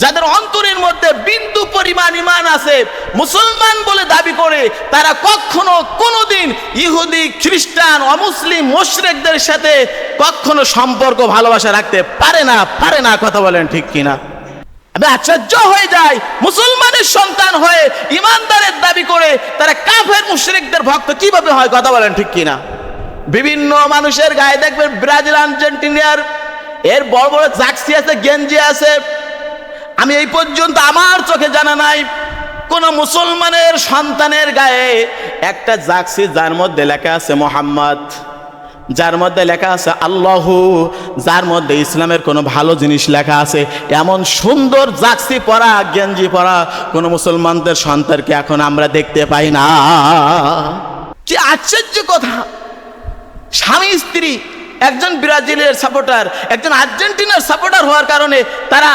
যাদের অন্তরের মধ্যে বিন্দু পরিমাণ ঈমান আছে, মুসলমান বলে দাবি করে, তারা কখনো কোনোদিন ইহুদি, খ্রিস্টান, অমুসলিম, মুশরিকদের সাথে কখনো সম্পর্ক ভালোবাসা রাখতে পারে না। কথা বলেন ঠিক কিনা? আমি আশ্চর্য হয়ে যাই, মুসলমানের সন্তান হয়ে ইমানদারের দাবি করে তারা কাফের মুশরিকদের ভক্ত কিভাবে হয়? কথা বলেন ঠিক কিনা? বিভিন্ন মানুষের গায়ে দেখবেন ব্রাজিল, আর্জেন্টিনার এর বড় বড় জার্সি আছে, গেঞ্জি আছে। আমি এই পর্যন্ত আমার চোখে জানা নাই কোন মুসলমানের সন্তানের গায়ে একটা জার্সি যার মধ্যে লেখা আছে মোহাম্মদ, যার মধ্যে লেখা আছে আল্লাহ, যার মধ্যে ইসলামের কোনো ভালো জিনিস লেখা আছে, এমন সুন্দর জার্সি পরা, গেঞ্জি পরা কোনো মুসলমানদের সন্তানকে এখন আমরা দেখতে পাই না। কি আশ্চর্য কথা! স্বামী স্ত্রী, একজন ব্রাজিলের সাপোর্টার, একজন আর্জেন্টিনার সাপোর্টার হওয়ার কারণে তারা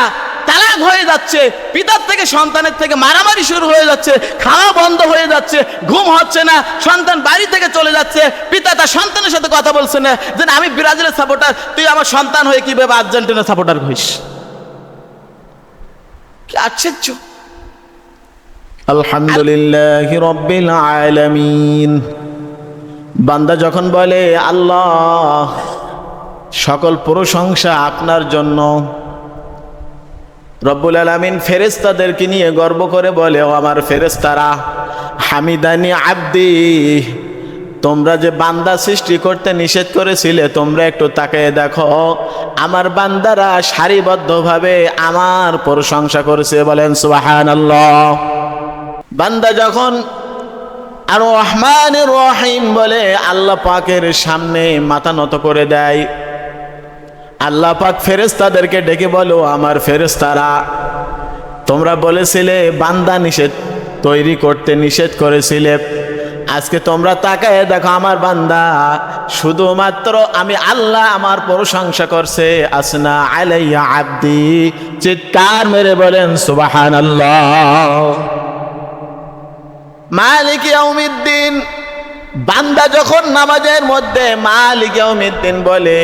তালাক হয়ে যাচ্ছে, পিতার থেকে সন্তানের থেকে মারামারি শুরু হয়ে যাচ্ছে, খাওয়া বন্ধ হয়ে যাচ্ছে, ঘুম হচ্ছে না, সন্তান বাড়ি থেকে চলে যাচ্ছে, পিতা তার সন্তানের সাথে কথা বলছে না যে আমি ব্রাজিলের সাপোর্টার, তুই আমার সন্তান হয়ে কিভাবে আর্জেন্টিনার সাপোর্টার হইস? কি আশ্চর্য! আলহামদুলিল্লাহি রাব্বিল আলামিন। বান্দা যখন বলে আল্লাহ, সকল প্রশংসা আপনার জন্য, রব্বুল আলামিন ফেরেশতাদেরকে নিয়ে গর্ব করে বলে, ও আমার ফেরেশতারা, হামিদানি আব্দি, তোমরা যে বান্দা সৃষ্টি করতে নিষেধ করেছিলে, তোমরা একটু তাকিয়ে দেখো, আমার বান্দারা সারিবদ্ধভাবে আমার প্রশংসা করেছে। বলেন সুবহানাল্লাহ। বান্দা যখন আর রহমানির রহিম বলে আল্লাহ পাকের সামনে মাথা নত করে দেয়, আল্লাহ পাক ফেরেশতাদেরকে ডেকে বলো, আমার ফেরেশতারা, তোমরা বলেছিলে বান্দা তৈরি করতে নিষেধ করেছিলে, আজকে তোমরা তাকায় দেখো আমার বান্দা শুধুমাত্র আমি আল্লাহ আমার প্রশংসা করছে। আসনা আলাইয়া আব্দি, চিৎকার মেরে বলেন সুবহানাল্লাহ। মালিক ইয়াউমিদ্দিন, বান্দা যখন নামাজের মধ্যে মালিক ইয়াউমিদ্দিন বলে,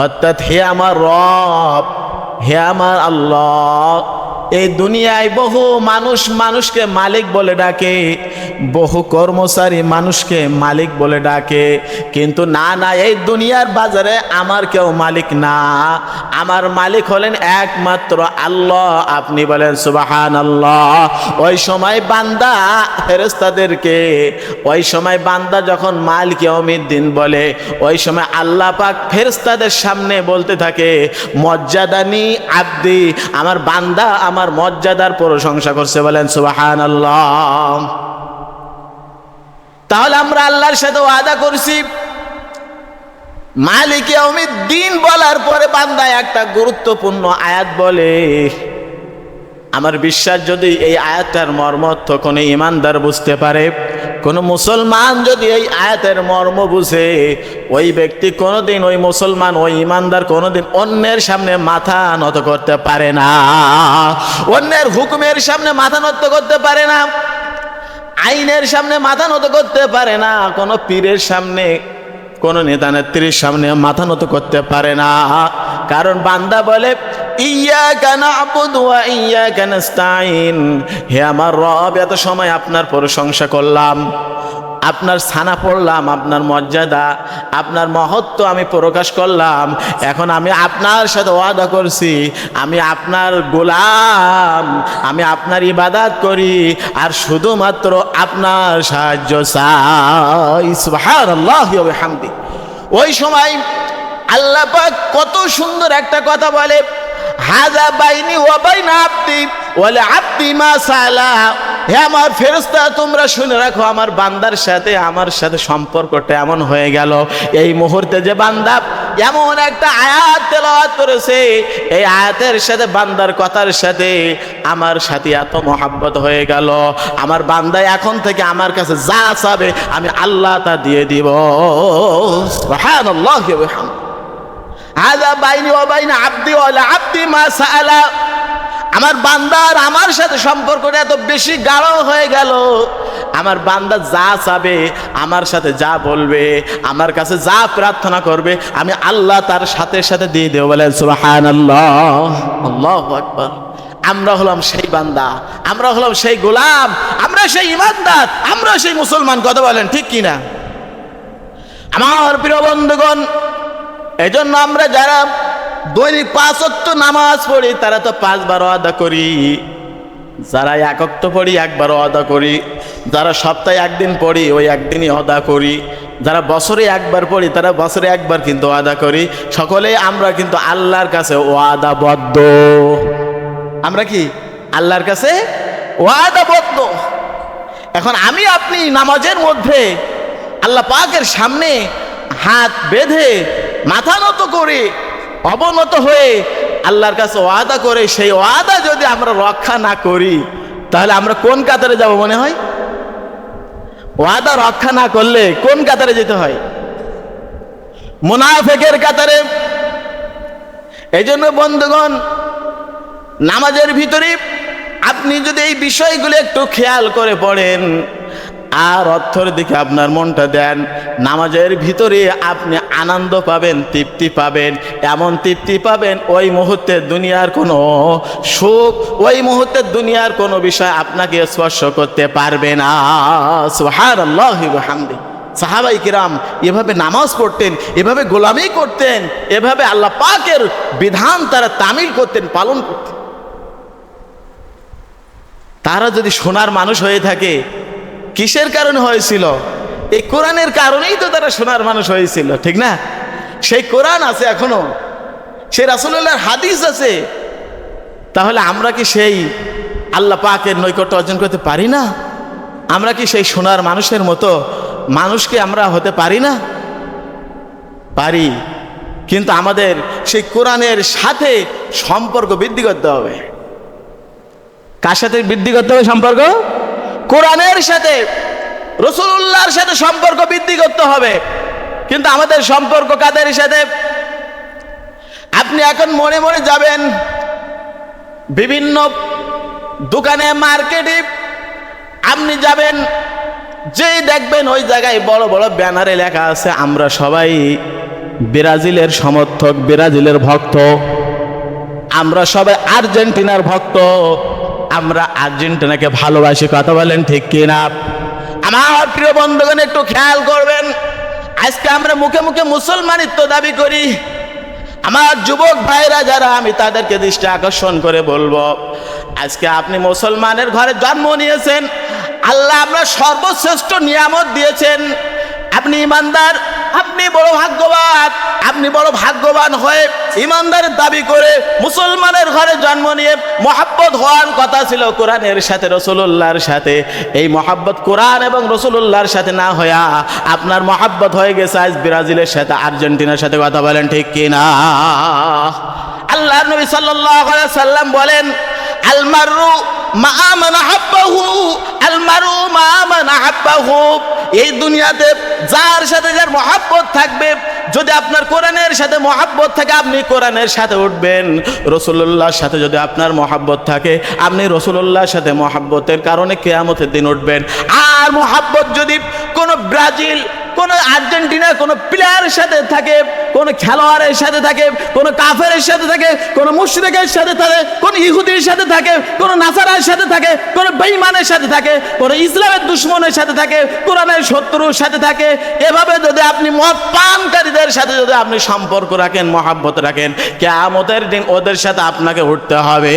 অর্থাৎ হে আমার রব, হে আমার আল্লাহ, এই দুনিয়ায় বহু মানুষ মানুষকে মালিক বলে ডাকে, বহু কর্মচারী মানুষকে মালিক বলে ডাকে, কিন্তু না, এই দুনিয়ার বাজারে আমার কেউ মালিক না, আমার মালিক হলেন একমাত্র আল্লাহ। আপনি বলেন সুবহানাল্লাহ। ওই সময় বান্দা ফেরেশতাদেরকে, ওই সময় বান্দা যখন মালিক ইয়াউমিদ্দিন বলে, ওই সময় আল্লাহ পাক ফেরেশতাদের সামনে বলতে থাকে, মর্যাদানি আব্দি, আমার বান্দা আমার মর্যাদার প্রশংসা করছে। বলেন সুবহানাল্লাহ। তাহলে আমরা আল্লাহর সাথে ওয়াদা করছি, মালিক ইয়াউমিদ্দিন বলার পরে বান্দা একটা গুরুত্বপূর্ণ আয়াত বলে। আমার বিশ্বাস, যদি এই আয়াতটার মর্মর্থ কোনো ইমানদার বুঝতে পারে, কোনো মুসলমান যদি এই আয়াতের মর্ম বুঝে, ওই ব্যক্তি কোনোদিন, ওই মুসলমান, ওই ইমানদার কোনোদিন অন্যের সামনে মাথা নত করতে পারে না, অন্যের হুকুমের সামনে মাথা নত করতে পারে না, আইনের সামনে মাথা নত করতে পারে না, কোনো পীরের সামনে, কোনো নেতা নেত্রীর সামনে মাথা নত করতে পারে না। কারণ বান্দা বলে, ইয়্যাকা না'বুদু ওয়া ইয়্যাকা নাস্তাঈন, হে আমার রব, এত সময় আপনার প্রশংসা করলাম, আপনার ছানা পড়লাম, আপনার মর্যাদা, আপনার মহত্ব আমি প্রকাশ করলাম, এখন আমি আপনার সাথে ওয়াদা করছি, আমি আপনার গোলাম, আমি আপনার ইবাদত করি, আর শুধুমাত্র আপনার সাহায্য চাই। সুবহানাল্লাহি ওয়া বিহামদি। ওই সময় আল্লাহ পাক কত সুন্দর একটা কথা বলে, হাযা বাইনি ওয়া বাইনা আব্দি ওয়া লিআব্দি মা সালা। হে আমার ফেরেশতা, তোমরা শুনে রাখো, আমার বান্দার সাথে আমার সাথে সম্পর্কটা এমন হয়ে গেল, এই মুহূর্তে যে বান্দা এমন একটা আয়াত তেলাওয়াত করেছে, এই আয়াতের সাথে, বান্দার কথার সাথে আমার সাথে এত মহব্বত হয়ে গেল, আমার বান্দা এখন থেকে আমার কাছে যা চাবে আমি আল্লাহ তা দিয়ে দিব। সুবহানাল্লাহি ওয়া বিহামদিহি। হাযা বাইনি ওয়া বাইনা আব্দি ওয়া লিআব্দি মা সাআলা। আমার বান্দার আমার সাথে সম্পর্কটা এত বেশি গাঢ় হয়ে গেল, আমার বান্দা যা চাবে, আমার সাথে যা বলবে, আমার কাছে যা প্রার্থনা করবে, আমি আল্লাহ তার সাথে সাথে দিয়ে দেব। বলেন সুবহানাল্লাহ, আল্লাহু আকবার। আমরা হলাম সেই বান্দা, আমরা হলাম সেই গোলাম, আমরা সেই ইমানদার, আমরা সেই মুসলমান। কথা বলেন ঠিক কিনা? আমার প্রিয় বন্ধুগণ, এই জন্য আমরা যারা দৈনিক 5 ওয়াক্ত নামাজ পড়ি তারা তো 5 বার আদা করি, যারা 1 ওয়াক্ত পড়ি 1 বার আদা করি, যারা সপ্তাহে 1 দিন পড়ি ওই 1 দিনই আদা করি, যারা বছরে 1 বার পড়ি তারা বছরে 1 বার কিন্তু আদা করি। সকলেই আমরা কিন্তু আল্লাহর কাছে ওয়াদাবদ্ধ। আমরা কি আল্লাহর কাছে ওয়াদাবদ্ধ? এখন আমি আপনি নামাজের মধ্যে আল্লাহ পাকের সামনে হাত বেঁধে মাথা নত করে অবনত হয়ে আল্লাহর কাছে ওয়াদা করে সেই ওয়াদা যদি আমরা রক্ষা না করি তাহলে আমরা কোন কাতারে যাব মনে হয়? ওয়াদা রক্ষা না করলে কোন কাতারে যেতে হয়? মুনাফিকের কাতারে। এই জন্য বন্ধুগণ, নামাজের ভিতরে আপনি যদি এই বিষয়গুলো একটু খেয়াল করে পড়েন আর অর্থের দিকে আপনার মনটা দেন, নামাজের ভিতরে আপনি আনন্দ পাবেন, তৃপ্তি পাবেন। এমন তৃপ্তি পাবেন ওই মুহূর্তে দুনিয়ার কোনো সুখ, ওই মুহূর্তে দুনিয়ার কোনো বিষয় আপনাকে স্পর্শ করতে পারবে না। সুবহানাল্লাহি ওয়া বিহামদিহি। সাহাবাই কিরাম এভাবে নামাজ পড়তেন, এভাবে গোলামি করতেন, এভাবে আল্লাহ পাকের বিধান তারা তামিল করতেন, পালন করতেন। তারা যদি সোনার মানুষ হয়ে থাকে, কিসের কারণে হয়েছিল? এই কোরআনের কারণেই তো তারা সোনার মানুষ হয়েছিল, ঠিক না? সেই কোরআন আছে এখনো, সেই রাসূলুল্লাহর হাদিস আছে। তাহলে আমরা কি সেই আল্লাহ পাকের নৈকট্য অর্জন করতে পারি না? আমরা কি সেই সোনার মানুষের মতো মানুষকে আমরা হতে পারি না? পারি, কিন্তু আমাদের সেই কোরআনের সাথে সম্পর্ক বৃদ্ধি করতে হবে। কার সাথে বৃদ্ধি করতে হবে সম্পর্ক? কোরআনের সাথে, রাসূলুল্লাহর সাথে সম্পর্ক বৃদ্ধি করতে হবে। কিন্তু আমাদের সম্পর্ক কাদের সাথে? আপনি এখন মনে মনে যাবেন বিভিন্ন দোকানে, মার্কেটে আপনি যাবেন, যেই দেখবেন ওই জায়গায় বড় বড় ব্যানারে লেখা আছে আমরা সবাই ব্রাজিলের সমর্থক, ব্রাজিলের ভক্ত, আমরা সবাই আর্জেন্টিনার ভক্ত, আমরা আর্জেন্টিনাকে ভালোবাসি। কথা বলেন ঠিক কিনা? আমার প্রিয় বন্ধুগণ একটু খেয়াল করবেন, আজকে আমরা মুখে মুখে মুসলমানিত্ব দাবি করি। আমার যুবক ভাইরা যারা, আমি তাদেরকে দৃষ্টি আকর্ষণ করে বলবো, আজকে আপনি মুসলমানের ঘরে জন্ম নিয়েছেন, আল্লাহ আমরা সর্বশ্রেষ্ঠ নিয়ামত দিয়েছেন, আপনি ইমানদার, আপনি বড় ভাগ্যবান। আপনি বড় ভাগ্যবান হয়ে ইমানদারের দাবি করে মুসলমানের ঘরে জন্ম নিয়ে মহাব্বত হওয়ার কথা ছিল কোরআনের সাথে, রাসূলুল্লাহর সাথে। এই মহাব্বত কোরআন এবং রাসূলুল্লাহর সাথে না হইয়া আপনার মহাব্বত হয়ে গেছে আজ ব্রাজিলের সাথে, আর্জেন্টিনার সাথে। কথা বলেন ঠিক কিনা? আল্লাহর নবী সাল্লাল্লাহু আলাইহি সাল্লাম বলেন, আল মারু মা মান আহাব্বাহু, আল মারু মা মান আহাব্বাহু। এই দুনিয়াতে যার সাথে যার মহাব্বত থাকবে, যদি আপনার কোরআনের সাথে মহাব্বত থাকে আপনি কোরআনের সাথে উঠবেন। রাসূলুল্লাহর সাথে যদি আপনার মহাব্বত থাকে আপনি রাসূলুল্লাহর সাথে মহাব্বতের কারণে কিয়ামতের দিন উঠবেন। আর মহাব্বত যদি কোনো ব্রাজিল, কোনো আর্জেন্টিনা, কোনো প্লেয়ারের সাথে থাকে, কোনো খেলোয়াড়ের সাথে থাকে, কোনো কাফেরের সাথে থাকে, কোনো মুশরিকের সাথে থাকে, কোনো ইহুদির সাথে থাকে, কোনো নাসারার সাথে থাকে, কোনো বেঈমানের সাথে থাকে, কোনো ইসলামের দুশমনের সাথে থাকে, কোরআনের শত্রুর সাথে থাকে, এভাবে যদি আপনি মদ পানকারীদের সাথে যদি আপনি সম্পর্ক রাখেন, মহাব্বত রাখেন, কিয়ামতের দিন ওদের সাথে আপনাকে উঠতে হবে।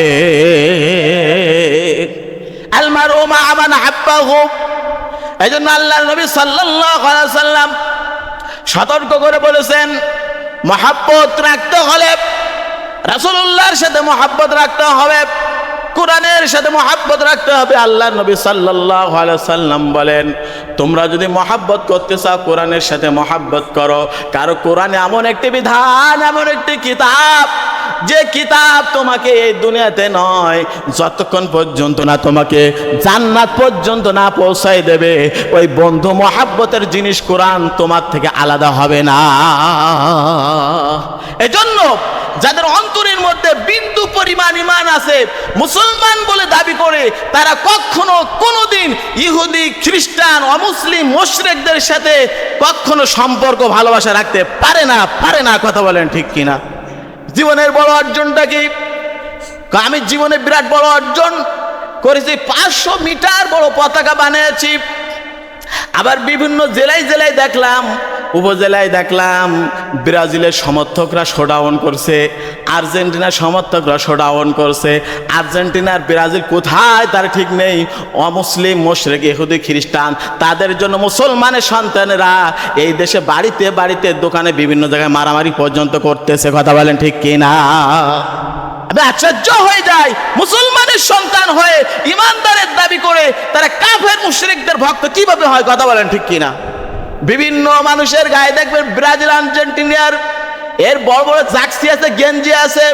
আল মারু মা মান আহাব্বাহু। এই জন্য আল্লাহর নবী সাল্লাল্লাহু আলাইহি সাল্লাম সতর্ক করে বলেছেন, মহাব্বত রাখতে হলে রাসূলুল্লাহর সাথে মহাব্বত রাখতে হবে, কোরআনের সাথে মহাব্বত রাখতে হবে। আল্লাহর নবী সাল্লাল্লাহু আলাইহি সাল্লাম বলেন, তোমরা যদি মহাব্বত করতে চাও কোরআনের সাথে মহাব্বত করো। কারণ কোরআনে এমন একটি বিধান, এমন একটি কিতাব যে কিতাব তোমাকে এই দুনিয়াতে নয়, যতক্ষণ পর্যন্ত না তোমাকে জান্নাত পর্যন্ত না পৌঁছায় দেবে, ওই বন্ধু মহাব্বতের জিনিস কোরআন তোমার থেকে আলাদা হবে না। এজন্য যাদের অন্তরের মধ্যে বিন্দু পরিমাণ ঈমান আছে, মুসলমান বলে দাবি করে, তারা কখনো কোনোদিন ইহুদি, খ্রিস্টান, অমুসলিম, মুশরিকদের সাথে কখনো সম্পর্ক ভালোবাসা রাখতে পারে না। কথা বলেন ঠিক কিনা? জীবনের বড় অর্জনটা কি? আমি জীবনে বিরাট বড় অর্জন করেছি, 500 মিটার বড় পতাকা বানিয়েছি। আবার বিভিন্ন জেলায় দেখলাম, উপজেলায় দেখলাম ব্রাজিলের সমর্থকরা শোডাউন করছে, আর্জেন্টিনার সমর্থকরা শোডাউন করছে। আর্জেন্টিনার ব্রাজিল কোথায় তার ঠিক নেই। অমুসলিম, মুশরিক, ইহুদি, খ্রিস্টান, তাদের জন্য মুসলমানের সন্তানেরা এই দেশে বাড়িতে বাড়িতে, দোকানে, বিভিন্ন জায়গায় মারামারি পর্যন্ত করতেছে। কথা বলেন ঠিক কিনা? আমি আশ্চর্য হয়ে যাই, মুসলমানের সন্তান হয়ে ইমানদারের দাবি করে তারা কাফের মুশরিকদের ভক্ত কিভাবে হয়? কথা বলেন ঠিক কিনা? বিভিন্ন মানুষের গায়ে দেখবেন ব্রাজিল, আর্জেন্টিনার এর বড় বড় জার্সি আছে, গেঞ্জি আছে।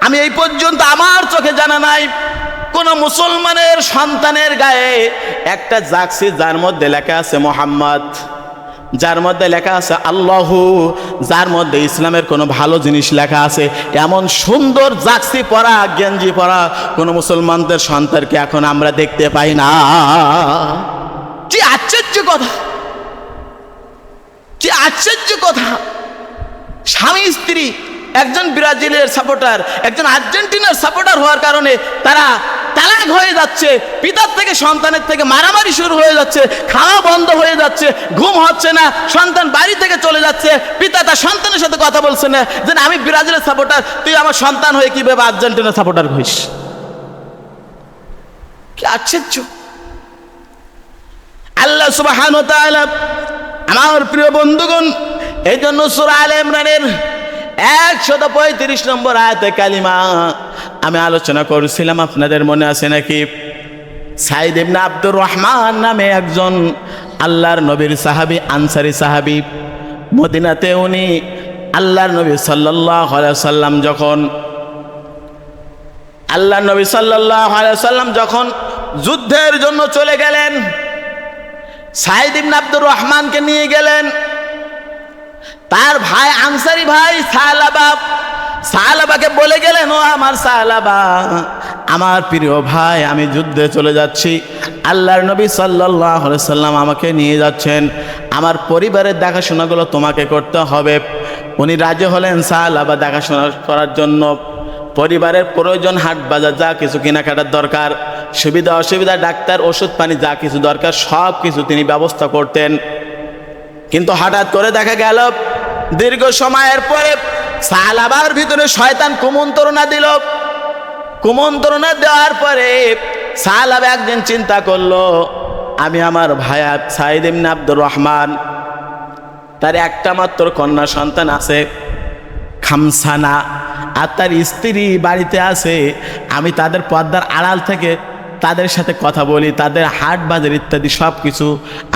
আমি এই পর্যন্ত আমার চোখে জানা নাই কোন মুসলমানের সন্তানের গায়ে একটা জার্সি যার মধ্যে লেখা আছে মোহাম্মদ, যার মধ্যে লেখা আছে আল্লাহু, যার মধ্যে ইসলামের কোনো ভালো জিনিস লেখা আছে, এমন সুন্দর জার্সি পরা, গেঞ্জি পরা কোন মুসলমানদের সন্তানকে এখন আমরা দেখতে পাই না। কি আশ্চর্য কথা, কি আশ্চর্য কথা! স্বামী স্ত্রী, একজন ব্রাজিলের সাপোর্টার, একজন আর্জেন্টিনার সাপোর্টার হওয়ার কারণে তারা তালাক হয়ে যাচ্ছে, পিতার থেকে সন্তানের থেকে মারামারি শুরু হয়ে যাচ্ছে, খাওয়া বন্ধ হয়ে যাচ্ছে, ঘুম হচ্ছে না, সন্তান বাড়ি থেকে চলে যাচ্ছে, পিতা তার সন্তানের সাথে কথা বলছে না যে আমি ব্রাজিলের সাপোর্টার, তুই আমার সন্তান হয়ে কিভাবে আর্জেন্টিনার সাপোর্টার হইস? কি আশ্চর্য! আল্লাহ সুবহানাহু ওয়া তাআলা, আমার প্রিয় বন্ধুগণ, এই জন্য সূরা আলে ইমরানের 135 নম্বর আয়াতে কালিমা আমি আলোচনা করেছিলাম, আপনাদের মনে আছে নাকি? সাইদ ইবনে আব্দুর রহমান নামে একজন আল্লাহর নবীর সাহাবী, আনসারী সাহাবী, মদিনাতে উনি আল্লাহর নবী সাল্লাল্লাহু আলাইহি ওয়াসাল্লাম যখন যুদ্ধের জন্য চলে গেলেন, সাইদ ইবনে আব্দুর রহমানকে নিয়ে গেলেন। তার ভাই, আনসারী ভাই সাহালাবাকে বলে গেলেন, ও আমার সাহালাবা, আমার প্রিয় ভাই, আমি যুদ্ধে চলে যাচ্ছি, আল্লাহর নবী সাল্লাল্লাহু আলাইহি সাল্লাম আমাকে নিয়ে যাচ্ছেন, আমার পরিবারের দেখাশোনাগুলো তোমাকে করতে হবে। উনি রাজি হলেন সাহালাবা দেখাশোনা করার জন্য। পরিবারের প্রয়োজন, হাট বাজার যা কিছু কেনাকাটার দরকার, সুবিধা অসুবিধা, ডাক্তার, ওষুধ পানি যা কিছু দরকার সব কিছু তিনি ব্যবস্থা করতেন। কিন্তু হঠাৎ করে দেখা গেল দীর্ঘ সময়ের পরে সাহালাবার ভিতরে শয়তান কুমন্ত্রণা দিল। কুমন্ত্রণা দেওয়ার পরে সাহালাবা একদিন চিন্তা করলো, আমি আমার ভাইয়া সাইদ ইবনে আব্দুর রহমান, তার একটা মাত্র কন্যা সন্তান আছে খামসানা, আর তার স্ত্রী বাড়িতে আছে, আমি তাদের পর্দার আড়াল থেকে তাদের সাথে কথা বলি, তাদের হাট বাজার ইত্যাদি সব কিছু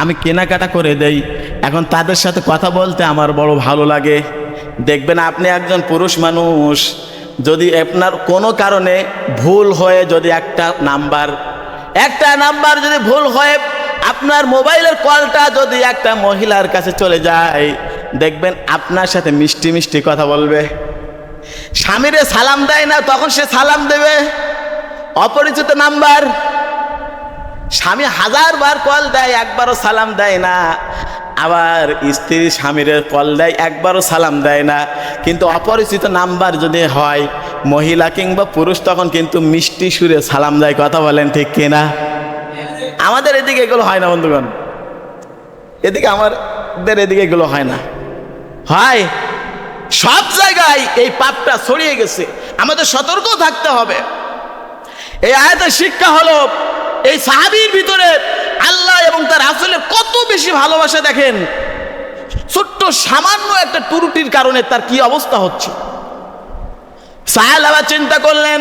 আমি কেনাকাটা করে দেই। এখন তাদের সাথে কথা বলতে আমার বড় ভালো লাগে। দেখবেন আপনি একজন পুরুষ মানুষ, যদি আপনার কোনো কারণে ভুল হয়ে যদি একটা নাম্বার যদি ভুল হয়ে আপনার মোবাইলের কলটা যদি একটা মহিলার কাছে চলে যায়, দেখবেন আপনার সাথে মিষ্টি মিষ্টি কথা বলবে। স্বামীরে সালাম দেয় না, তখন সে সালাম দেবে। অপরিচিত নাম্বার, স্বামী 1000 বার কল দেয়, একবারও সালাম দেয় না। আবার স্ত্রী স্বামীর কল দেয়, একবারও সালাম দেয় না। কিন্তু অপরিচিত নাম্বার যদি হয়, মহিলা কিংবা পুরুষ, তখন কিন্তু মিষ্টি সুরে সালাম দেয়। কথা বলেন ঠিক কিনা? আমাদের এদিকে এগুলো হয় না বন্ধুগণ, আমাদের এদিকে এগুলো হয় না। হয় সব জায়গায় এই পাপটা ছড়িয়ে গেছে, আমাদের সতর্ক থাকতে হবে। এই আয়াতের শিক্ষা হলো, এই সাহাবীর ভিতরে আল্লাহ এবং তার রাসূলের কত বেশি ভালোবাসা। দেখেন, ছোট্ট সামান্য একটা ত্রুটির কারণে তার কি অবস্থা হচ্ছে। সাহাবা চিন্তা করলেন,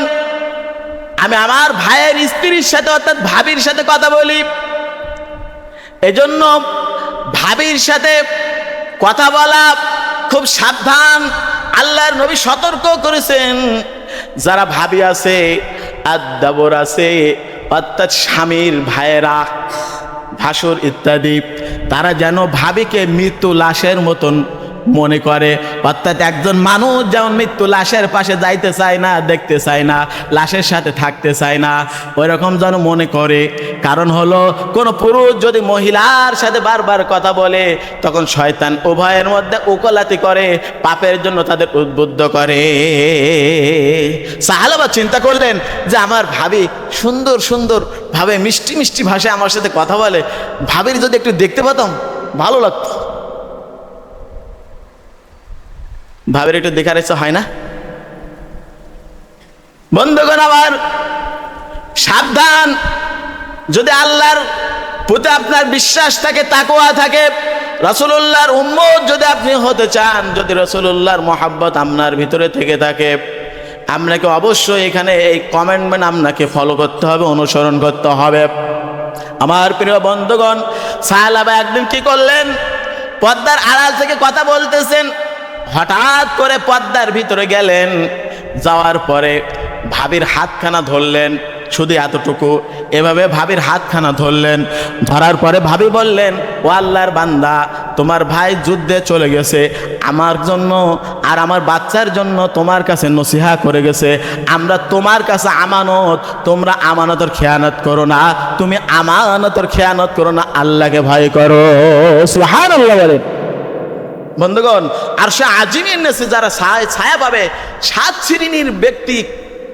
আমি আমার ভাইয়ের স্ত্রীর সাথে অর্থাৎ ভাবির সাথে কথা বলি, এজন্য ভাবির সাথে কথা বলা খুব সাবধান। আল্লাহর নবী সতর্ক করেছেন, যারা ভাবি আছে, আদাবর আছে, অর্থাৎ স্বামীর ভাইয়েরা, ভাসুর ইত্যাদি, তারা যেন ভাবিকে মৃত্যু লাশের মতন মনে করে। অর্থাৎ একজন মানুষ যেমন মৃত্যু লাশের পাশে যাইতে চায় না, দেখতে চায় না, লাশের সাথে থাকতে চায় না, ওই রকম যেন মনে করে। কারণ হলো কোনো পুরুষ যদি মহিলার সাথে বারবার কথা বলে, তখন শয়তান উভয়ের মধ্যে উকলাতি করে, পাপের জন্য তাদের উদ্বুদ্ধ করে। সাহাবা চিন্তা করলেন যে আমার ভাবি সুন্দর সুন্দর ভাবে মিষ্টি মিষ্টি ভাষায় আমার সাথে কথা বলে, ভাবির যদি একটু দেখতে পেতাম ভালো লাগতো। ভাবের একটু দেখার ইচ্ছা হয় না? বন্ধুগণ আমার, সাবধান, যদি আল্লাহর প্রতি আপনার বিশ্বাস থাকে, তাকওয়া থাকে, রাসূলুল্লাহর উম্মত যদি আপনি হতে চান, যদি রাসূলুল্লাহর মহব্বত আপনার ভিতরে থেকে থাকে, আপনাকে অবশ্যই এখানে এই কমেন্টমেন্ট আপনাকে ফলো করতে হবে, অনুসরণ করতে হবে। আমার প্রিয় বন্ধুগণ, সাহাবা একদিন কি করলেন, পর্দার আড়াল থেকে কথা বলতেছেন, হঠাৎ করে পর্দার ভিতরে গেলেন, যাওয়ার পরে ভাবির হাতখানা ধরলেন, শুধু এতটুকু, এভাবে ভাবির হাতখানা ধরলেন। ধরার পরে ভাবি বললেন, ও আল্লাহর বান্দা, তোমার ভাই যুদ্ধে চলে গেছে, আমার জন্য আর আমার বাচ্চার জন্য তোমার কাছে নসিহা করে গেছে, আমরা তোমার কাছে আমানত, তোমরা আমানতের খেয়ানত করো না, তুমি আমানতের খেয়ানত করো না, আল্লাহকে ভয় করো। সুবহানাল্লাহ বলেন। বন্ধুগণ, আরশে আজিমের নিচে যারা ছায়া পাবে, 7 শ্রেণীর ব্যক্তি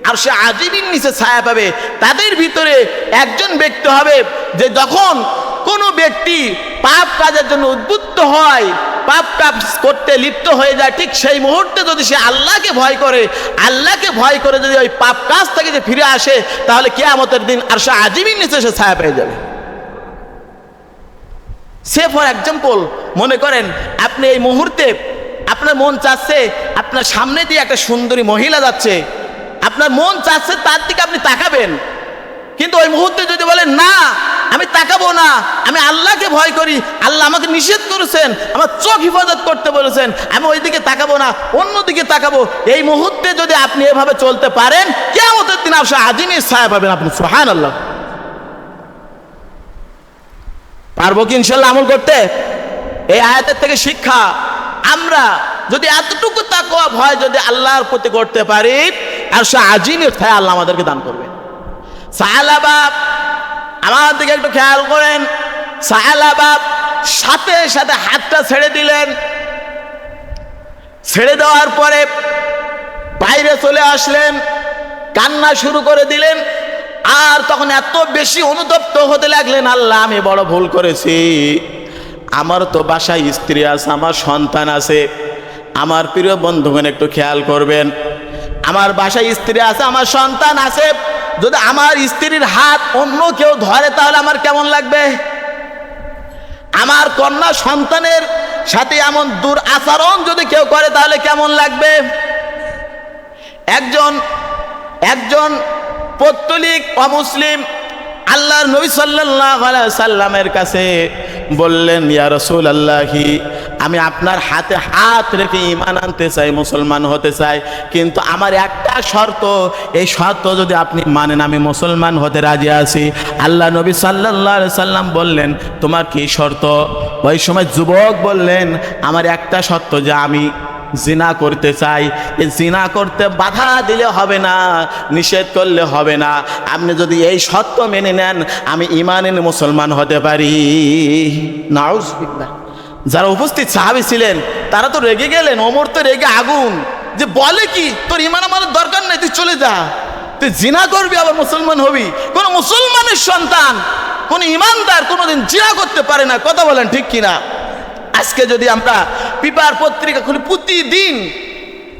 আরশে আজিমের নিচে ছায়া পাবে, তাদের ভিতরে একজন ব্যক্তি হবে যে যখন কোনো ব্যক্তি পাপ কাজের জন্য উদ্বুদ্ধ হয়, পাপ কাজ করতে লিপ্ত হয়ে যায়, ঠিক সেই মুহূর্তে যদি সে আল্লাহকে ভয় করে, আল্লাহকে ভয় করে যদি ওই পাপ কাজ থেকে যে ফিরে আসে, তাহলে কিয়ামতের দিন আরশে আজিমের নিচে সে ছায়া পেয়ে যাবে। সে ফর এক্সাম্পল, মনে করেন আপনি এই মুহূর্তে আপনার মন চাচ্ছে, আপনার সামনে দিয়ে একটা সুন্দরী মহিলা যাচ্ছে, আপনার মন চাচ্ছে তার দিকে আপনি তাকাবেন, কিন্তু ওই মুহূর্তে যদি বলেন না আমি তাকাবো না, আমি আল্লাহকে ভয় করি, আল্লাহ আমাকে নিষেধ করেছেন, আমার চোখ হেফাজত করতে বলেছেন, আমি ওই দিকে তাকাবো না, অন্য দিকে তাকাবো, এই মুহূর্তে যদি আপনি এভাবে চলতে পারেন, কিয়ামতের দিন আরশে আজিমের ছায়া পাবেন আপনি। সুবহানাল্লাহ। পারবো কি ইনশাআল্লাহ আমল করতে? এই আয়াতের থেকে শিক্ষা, আমরা যদি এতটুকু তাকওয়া ভয় যদি আল্লাহর প্রতি করতে পারি, আরশে আজিমের ছায়া আল্লাহ আমাদেরকে দান করবে। সাহাবা আমার দিকে একটু খেয়াল করেন, সাহাবা সাথে সাথে হাতটা ছেড়ে দিলেন, ছেড়ে দেওয়ার পরে বাইরে চলে আসলেন, কান্না শুরু করে দিলেন, আর তখন এত বেশি অনুতপ্ত হতে লাগলেন, আল্লাহ আমি বড় ভুল করেছি, আমার তো বাসায় স্ত্রী আছে, আমার সন্তান আছে। আমার প্রিয় বন্ধুগণ একটু খেয়াল করবেন, আমার বাসায় স্ত্রী আছে, আমার সন্তান আছে, যদি আমার স্ত্রীর হাত অন্য কেউ ধরে তাহলে আমার কেমন লাগবে? আমার কন্যা সন্তানের সাথে এমন দুরাচরণ যদি কেউ করে তাহলে কেমন লাগবে? একজন পৌত্তলিক অমুসলিম আল্লাহর নবী সাল্লাল্লাহু আলাইহি সাল্লামের কাছে বললেন, ইয়া রাসূলুল্লাহি, আমি আপনার হাতে হাত রেখে ঈমান আনতে চাই, মুসলমান হতে চাই, কিন্তু আমার একটা শর্ত, এই শর্ত যদি আপনি মানেন আমি মুসলমান হতে রাজি আছি। আল্লাহ নবী সাল্লাল্লাহু আলাইহি সাল্লাম বললেন, তোমার কি শর্ত? ওই সময় যুবক বললেন, আমার একটা শর্ত, যে আমি জিনা করতে চাই, এই জিনা করতে বাধা দিলে হবে না, নিষেধ করলে হবে না, আপনি যদি এই শর্ত মেনে নেন আমি ঈমানের মুসলমান হতে পারি। নাউজুবিল্লাহ। যারা উপস্থিত সাহাবী ছিলেন তারা তো রেগে গেলেন, ওমর তো রেগে আগুন, যে বলে কি তোর ঈমান আমাদের দরকার নেই, তুই চলে যা, তুই জিনা করবি আবার মুসলমান হবি? কোন মুসলমানের সন্তান, কোন ঈমানদার কোনোদিন জিনা করতে পারে না। কথা বলেন ঠিক কিনা? আজকে যদি আমরা পেপার পত্রিকা খুলি, প্রতিদিন,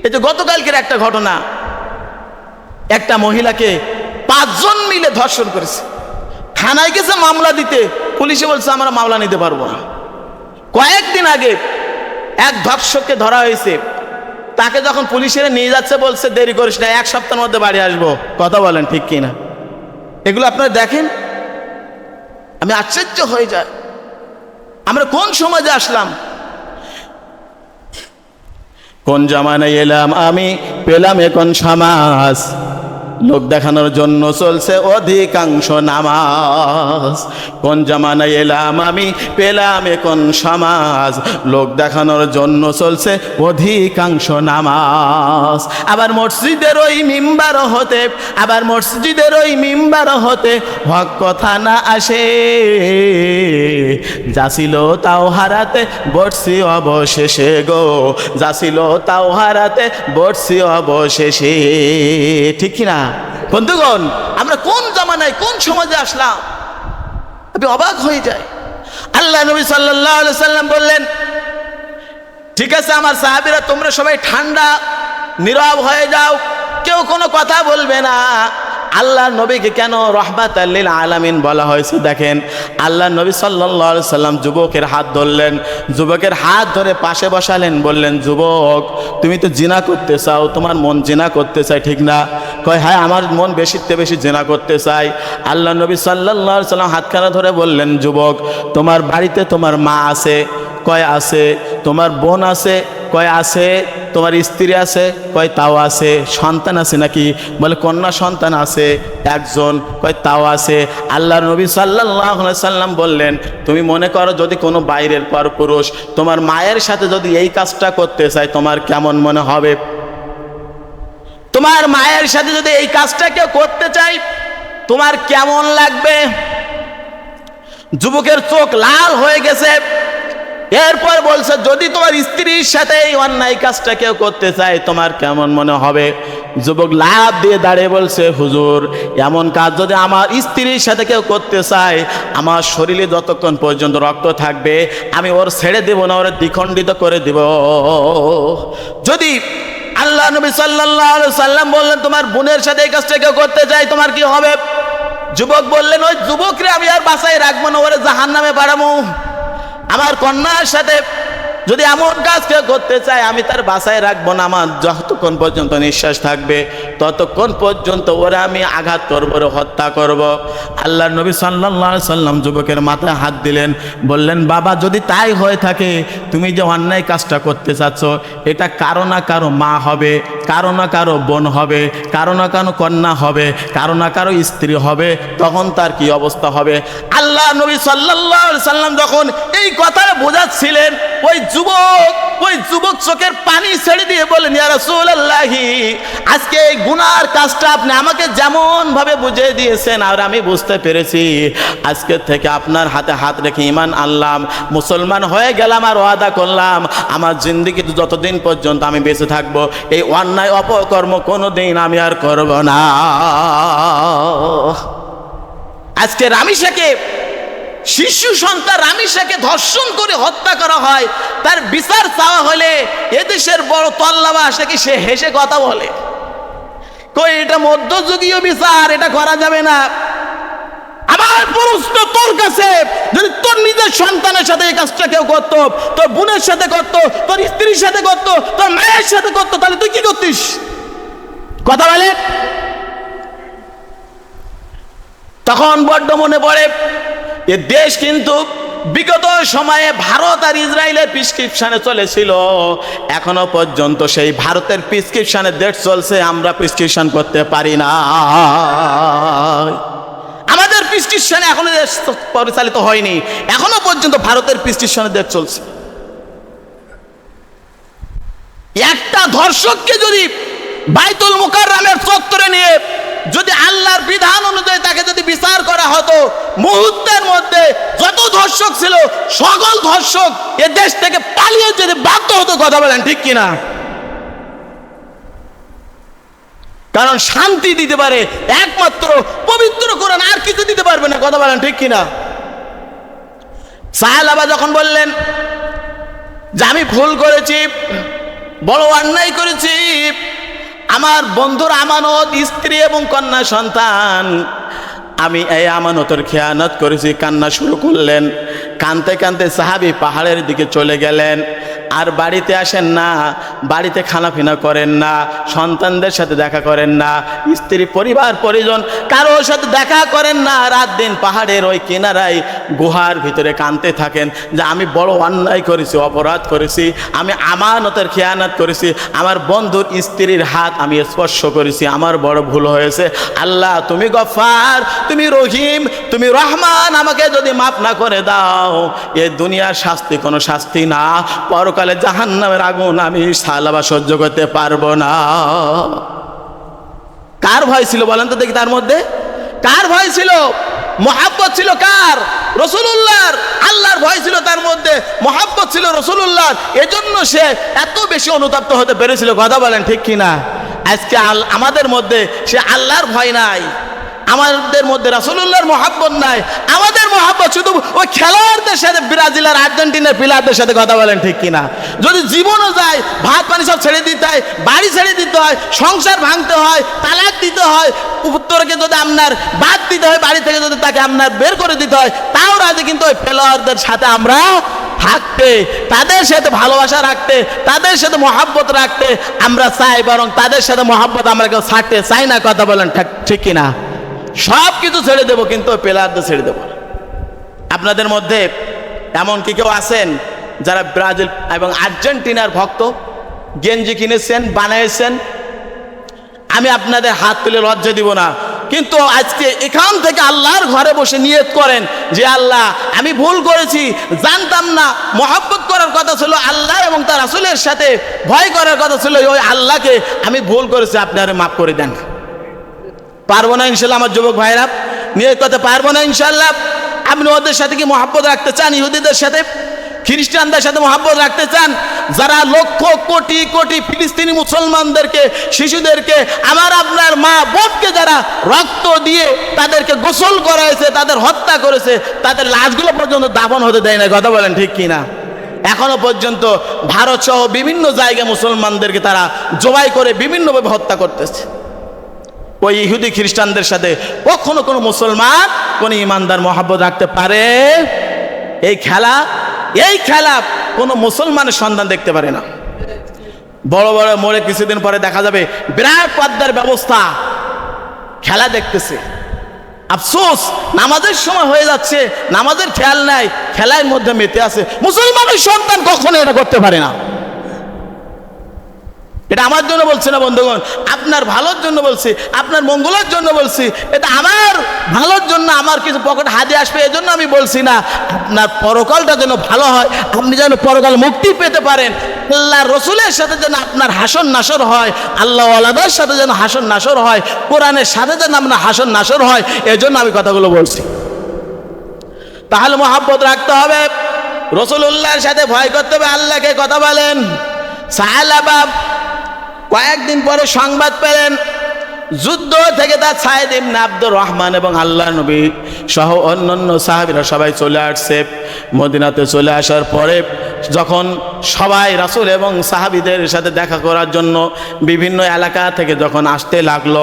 এই যে গতকালকের একটা ঘটনা, একটা মহিলাকে 5 জন মিলে ধর্ষণ করেছে, থানায় গেছে মামলা দিতে, পুলিশে বলছে আমরা মামলা নিতে পারবো না। কয়েকদিন আগে এক ধর্ষককে ধরা হয়েছে, তাকে যখন পুলিশের নিয়ে যাচ্ছে বলছে দেরি করিস না, 1 সপ্তাহের মধ্যে বাড়ি আসবো। কথা বলেন ঠিক কিনা? এগুলো আপনারা দেখেন, আমি আশ্চর্য হয়ে যায়, আমরা কোন সমাজে আসলাম? কোন জামানায় এলাম আমি, পেলাম এখন সমাজ, লোক দেখানোর জন্য চলছে অধিকাংশ নামাজ। কোন জামানায় এলাম আমি, পেলাম এখন সমাজ, লোক দেখানোর জন্য চলছে অধিকাংশ নামাজ। আবার মসজিদের ওই মিম্বার হতে, আবার মসজিদের ওই মিম্বার হতে হক কথা না আসে, যাছিল তাও হারাতে বসছি অবশেষে গো, যাছিল তাও হারাতে বসছি অবশেষে। ঠিক কিনা বন্ধুগণ? আমরা কোন জামানায় কোন সমাজে আসলাম, আপনি অবাক হয়ে যায়। আল্লাহ নবী সাল্লাল্লাহু আলাইহি সাল্লাম বললেন, ঠিক আছে আমার সাহাবীরা তোমরা সবাই ঠান্ডা নীরব হয়ে যাও, কেউ কোনো কথা বলবে না। আল্লাহ নবীকে কেন রাহমাতাল লিল আলামিন বলা হয়েছে দেখেন। আল্লাহ নবী সাল্লাল্লাহু আলাইহি সাল্লাম যুবকের হাত ধরলেন, যুবকের হাত ধরে পাশে বসালেন, বললেন যুবক তুমি তো জিনা করতে চাও, তোমার মন জিনা করতে চায় ঠিক না? কয় হ্যাঁ আমার মন বেশিতে বেশি জিনা করতে চাই। আল্লাহ নবী সাল্লাল্লাহু আলাইহি সাল্লাম হাতখানা ধরে বললেন যুবক তোমার বাড়িতে তোমার মা আছে? কয় আছে। তোমার বোন আছে? কয় আছে। তোমার স্ত্রী আছে? কয় তাও আছে। সন্তান আছে নাকি? বলে কন্যা সন্তান আছে একজন। কয় তাও আছে। আল্লাহ নবী সাল্লাল্লাহু আলাইহি সাল্লাম বললেন তুমি মনে করো যদি কোনো বাইরের পরপুরুষ তোমার মায়ের সাথে যদি এই কাজটা করতে চায় তোমার কেমন মনে হবে? তোমার মায়ের সাথে যদি এই কাজটা কেউ করতে চায় তোমার কেমন লাগবে? যুবকের চোখ লাল হয়ে গেছে। এরপর বলছে যদি তোমার স্ত্রীর সাথে এই অন্যায় কাজটা কেউ করতে চায় তোমার কেমন মনে হবে? যুবক লাফ দিয়ে দাঁড়িয়ে বলছে হুজুর এমন কাজ যদি আমার স্ত্রীর সাথে কেউ করতে চায় আমার শরীরে যতক্ষণ পর্যন্ত রক্ত থাকবে আমি ওর ছেড়ে দেব না, ওর দ্বিখণ্ডিত করে দেব। যদি আল্লাহ নবী সাল্লাল্লাহু আলাইহি সাল্লাম বললেন তোমার বোনের সাথে এই কাজটা কেউ করতে চায় তোমার কি হবে? যুবক বললেন ওই যুবকরে আমি আর বাঁচাই রাখবো না, ওরে জাহান্নামে পাঠাবো। আমার কন্যার সাথে যদি এমন কাজ কেউ করতে চায় আমি তার বাসায় রাখবো না, আমার যতক্ষণ পর্যন্ত নিঃশ্বাস থাকবে ততক্ষণ পর্যন্ত ওরা আমি আঘাত করবো, হত্যা করব। আল্লাহ নবী সাল্লাল্লাহু আলাইহি সাল্লাম যুবকের মাথায় হাত দিলেন, বললেন বাবা যদি তাই হয়ে থাকে তুমি যে অন্যায় কাজটা করতে চাচ্ছ এটা কারো না কারো মা হবে, কারো না কারো বোন হবে, কারো না কারো কন্যা হবে, কারো না কারো স্ত্রী হবে, তখন তার কি অবস্থা হবে? আল্লাহ নবী সাল্লাল্লাহু আলাইহি সাল্লাম যখন এই কথাটা বোঝাচ্ছিলেন ওই যুবক চোখের পানি ছেড়ে দিয়ে বলেন ইয়া রাসূলুল্লাহ আজকে এই গুনার কাজটা আপনি আমাকে যেমন ভাবে বুঝিয়ে দিয়েছেন আর আমি বুঝতে পেরেছি, আজকে থেকে আপনার হাতে হাত রেখে ঈমান আনলাম, মুসলমান হয়ে গেলাম আর ওয়াদা করলাম আমার জিন্দেগিতে যতদিন পর্যন্ত আমি বেঁচে থাকবো এই অন্যায় অপকর্ম কোনোদিন আমি আর করব না। আজকে রামিসাকে শিশু সন্তান রামিসাকে ধর্ষণ করে হত্যা করা হয়, তার বিচার চাওয়া হলে এদেশের বড় তল্লাবাস নাকি সে হেসে কথা বলে, কই এটা মধ্যযুগীয় বিচার, এটা করা যাবে না। আমার প্রশ্ন তোর কাছে, যদি তোর নিজের সন্তানের সাথে এই কাজটা কেউ করতো, তোর বোনের সাথে করতো, তোর স্ত্রীর সাথে করতো, তোর মায়ের সাথে করতো, তাহলে তুই কি করতিস? কথা বলে। তখন বড্ড মনে পড়ে এ দেশ কিন্তু বিগত সময়ে ভারত আর ইসরায়েলের প্রেসক্রিপশনে চলেছিল, এখনো পর্যন্ত সেই ভারতের প্রেসক্রিপশনে দেশ চলছে, আমরা প্রেসক্রিপশন করতে পারি না। আমাদের প্রেসক্রিপশনে এখনো দেশ পরিচালিত হয়নি, এখনো পর্যন্ত ভারতের প্রেসক্রিপশনে দেশ চলছে। একটা ধর্ষককে যদি বাইতুল মুকাররমের চত্বরে নিয়ে যদি আল্লাহর বিধান অনুযায়ী তাকে যদি বিচার করা হতো, মুহূর্তের মধ্যে যত ধর্ষক ছিল সকল ধর্ষক এ দেশ থেকে পালিয়ে যেতে বাধ্য হতো। কথা বলেন ঠিক কিনা? কারণ শান্তি দিতে পারে একমাত্র পবিত্র কোরআন, আর কিছু দিতে পারবে না। কথা বলেন ঠিক কিনা? সাহাবা যখন বললেন যে আমি ভুল করেছি, বড় অন্যায় করেছি, আমার বন্ধুর আমানত স্ত্রী এবং কন্যা সন্তান, আমি এই আমানতের খেয়ানত করেছি, কান্না শুরু করলেন। কানতে কানতে সাহাবী পাহাড়ের দিকে চলে গেলেন। আর বাড়িতে আসেন না, বাড়িতে খানাপিনা করেন না, সন্তানদের সাথে দেখা করেন না, স্ত্রী পরিবার পরিজন কারোর সাথে দেখা করেন না, রাত দিন পাহাড়ের ওই কিনারায় গুহার ভিতরে কাঁদতে থাকেন যে আমি বড় অন্যায় করেছি, অপরাধ করেছি, আমি আমানতের খেয়ানত করেছি, আমার বন্ধুর স্ত্রীর হাত আমি স্পর্শ করেছি, আমার বড় ভুল হয়েছে। আল্লাহ তুমি গফফার, তুমি রহিম, তুমি রহমান, আমাকে যদি মাফ না করে দাও এই দুনিয়ার শাস্তি কোনো শাস্তি না, পরকালে জাহান্নামের আগুন আমি সালাবা সহ্য করতে পারবো না। কার ভয় ছিল বলেন তো দেখি? তার মধ্যে কার ভয় ছিল? মহাব্বত ছিল কার? রাসূলুল্লাহর। আল্লাহর ভয় ছিল তার মধ্যে, মহাব্বত ছিল রাসূলুল্লাহর, এজন্য সে এত বেশি অনুতপ্ত হতে পেরেছিল। কথা বলেন ঠিক কিনা? আজকে আমাদের মধ্যে সে আল্লাহর ভয় নাই, আমাদের মধ্যে রাসূলুল্লাহর মহাব্বত নাই, আমাদের মহাব্বত শুধু ওই খেলোয়াড়দের সাথে, ব্রাজিল আর আর্জেন্টিনার প্লেয়ারদের সাথে। কথা বলেন ঠিক কিনা? যদি জীবনও যায়, ভাত পানি সব ছেড়ে দিতে হয়, বাড়ি ছেড়ে দিতে হয়, সংসার ভাঙতে হয়, তালাক দিতে হয়, পুত্রকে যদি আপনার বাদ দিতে হয়, বাড়ি থেকে যদি তাকে আপনার বের করে দিতে হয়, তাও রাজি, কিন্তু ওই খেলোয়াড়দের সাথে আমরা থাকতে, তাদের সাথে ভালোবাসা রাখতে, তাদের সাথে মহাব্বত রাখতে আমরা চাই, বরং তাদের সাথে মহাব্বত আমরা কেউ ছাড়তে চাই না। কথা বলেন ঠিক কিনা? সব কিছু ছেড়ে দেবো, কিন্তু ওই প্লেয়ারদের ছেড়ে দেবো। আপনাদের মধ্যে এমন কি কেউ আছেন যারা ব্রাজিল এবং আর্জেন্টিনার ভক্ত? গেঞ্জি কিনেছেন, বানিয়েছেন, আমি আপনাদের হাত তুলে লজ্জা দিব না, কিন্তু আজকে এখান থেকে আল্লাহর ঘরে বসে নিয়ত করেন যে আল্লাহ আমি ভুল করেছি, জানতাম না, মহব্বত করার কথা ছিল আল্লাহ এবং তার রাসূলের সাথে, ভয় করার কথা ছিল ওই আল্লাহকে, আমি ভুল করেছি, আপনি আরে মাফ করে দেন। পারবো না ইনশাল্লাহ আমার যুবক ভাইরা? নিয়ত করতে পারবো না ইনশাল্লাহ? আপনি ওদের সাথে কি মহব্বত রাখতে চান? ইহুদিদের সাথে, খ্রিস্টানদের সাথে মহব্বত রাখতে চান? যারা লক্ষ কোটি কোটি ফিলিস্তিনি মুসলমানদেরকে, শিশুদেরকে, আমার আপনার মা বোনকে যারা রক্ত দিয়ে তাদেরকে গোসল করাইছে, তাদের হত্যা করেছে, তাদের লাশগুলো পর্যন্ত দাফন হতে দেয় না। কথা বলেন ঠিক কিনা? এখনো পর্যন্ত ভারত সহ বিভিন্ন জায়গায় মুসলমানদেরকে তারা জবাই করে বিভিন্নভাবে হত্যা করতেছে। ওই ইহুদি খ্রিস্টানদের সাথে কখনো কোনো মুসলমান, কোন ইমানদার মহব্বত রাখতে পারে? এই খেলা কোনো মুসলমানের সন্তান দেখতে পারে না। বড় বড় মোড়ে কিছুদিন পরে দেখা যাবে বিরাট পর্দার ব্যবস্থা, খেলা দেখতেছে। আফসোস, নামাজের সময় হয়ে যাচ্ছে, নামাজের খেয়াল নাই, খেলার মধ্যে মেতে আছে। মুসলমানের সন্তান কখনো এটা করতে পারে না। এটা আমার জন্য বলছি না বন্ধুগণ, আপনার ভালোর জন্য বলছি, আপনার মঙ্গলের জন্য বলছি। এটা আমার ভালোর জন্য, আমার কিছু পকেটে হাতে আসবে এজন্য আমি বলছি না, আপনার পরকালটা যেন ভালো হয়, আপনি যেন পরকাল মুক্তি পেতে পারেন, আল্লাহ রসুলের সাথে যেন আপনার হাসন নাসর হয়, আল্লাহ ওয়ালাদের সাথে যেন হাসন নাসর হয়, কোরআনের সাথে যেন আপনার হাসন নাসর হয়, এজন্য আমি কথাগুলো বলছি। তাহলে মহব্বত রাখতে হবে, রসুলুল্লাহর সাথে ভয় করতে হবে, আল্লাহকে। কথা বলেন। সাহাবা কয়েকদিন পরে সংবাদ পেলেন যুদ্ধ থেকে তার সাইদ ইবনে আব্দুর রহমান এবং আল্লাহ নবী সহ অন্যান্য সাহাবীরা সবাই চলে আসছে। মদিনাতে চলে আসার পরে যখন সবাই রাসূল এবং সাহাবীদের সাথে দেখা করার জন্য বিভিন্ন এলাকা থেকে যখন আসতে লাগলো,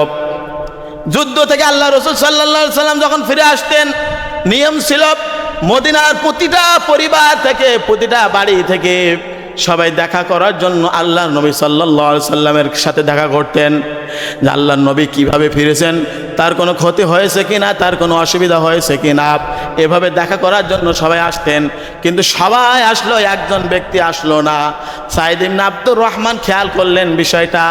যুদ্ধ থেকে আল্লাহ রসুল সাল্লাল্লাহু আলাইহি সাল্লাম যখন ফিরে আসতেন, নিয়ম ছিল মদিনার প্রতিটা পরিবার থেকে, প্রতিটা বাড়ি থেকে সবাই দেখা করার জন্য আল্লাহর নবী সাল্লাল্লাহু আলাইহি সাল্লামের সাথে দেখা করতেন, যে আল্লাহর নবী কিভাবে ফিরেছেন, তার কোনো ক্ষতি হয়েছে কিনা, তার কোনো অসুবিধা হয়েছে কিনা, এভাবে দেখা করার জন্য সবাই আসতেন। কিন্তু সবাই আসলো, একজন ব্যক্তি আসলো না। সাইদ ইবনে আব্দুর রহমান খেয়াল করলেন বিষয়টা,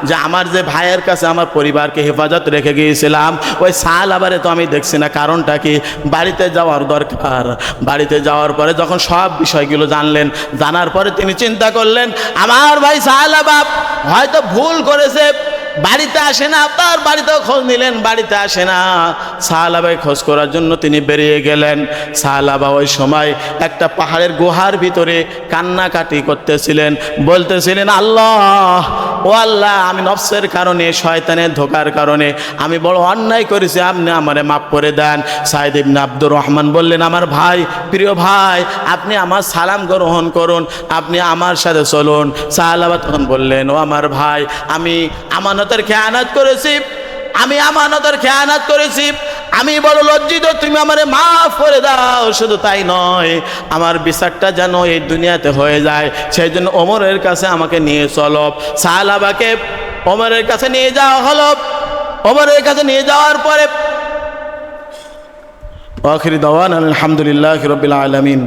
যে আমার যে ভাইয়ের কাছে আমার পরিবারকে হেফাজত রেখে গিয়েছিলাম, ওই সাহাবারে তো আমি দেখছি না, কারণটা কি? বাড়িতে যাওয়ার দরকার। বাড়িতে যাওয়ার পরে যখন সব বিষয়গুলো জানলেন, জানার পরে তিনি চিন্তা করলেন আমার ভাই সাহাবা হয়তো ভুল করেছে, বাড়িতে আসে না। তার বাড়িতেও খোঁজ নিলেন, বাড়িতে আসে না। সাহাবাই খোঁজ করার জন্য তিনি বেরিয়ে গেলেন। সাহাবা ওই সময় একটা পাহাড়ের গুহার ভিতরে কান্নাকাটি করতেছিলেন, বলতেছিলেন আল্লাহ, ও আল্লাহ, আমি নফসের কারণে, শয়তানের ধোকার কারণে আমি বড় অন্যায় করেছি, আপনি আমারে মাফ করে দেন। সাইদ ইবনে আব্দুর রহমান বললেন আমার ভাই, প্রিয় ভাই, আপনি আমার সালাম গ্রহণ করুন, আপনি আমার সাথে চলুন। সাহাবা তখন বললেন ও আমার ভাই, আমি আমানতের খেয়ানত করেছি, আমি আমানতের খেয়ানত করেছি, আমি বড় লজ্জিত, তুমি আমারে মাফ করে দাও। শুধু তাই নয়, আমার বিচারটা যেন এই দুনিয়াতে হয়ে যায়, সেই জন্য ওমরের কাছে আমাকে নিয়ে চলো। সাহাবাকে ওমরের কাছে নিয়ে যাওয়া হলো। ওমরের কাছে নিয়ে যাওয়ার পরে আখির দাওয়ানা আলহামদুলিল্লাহি রাব্বিল আলামিন।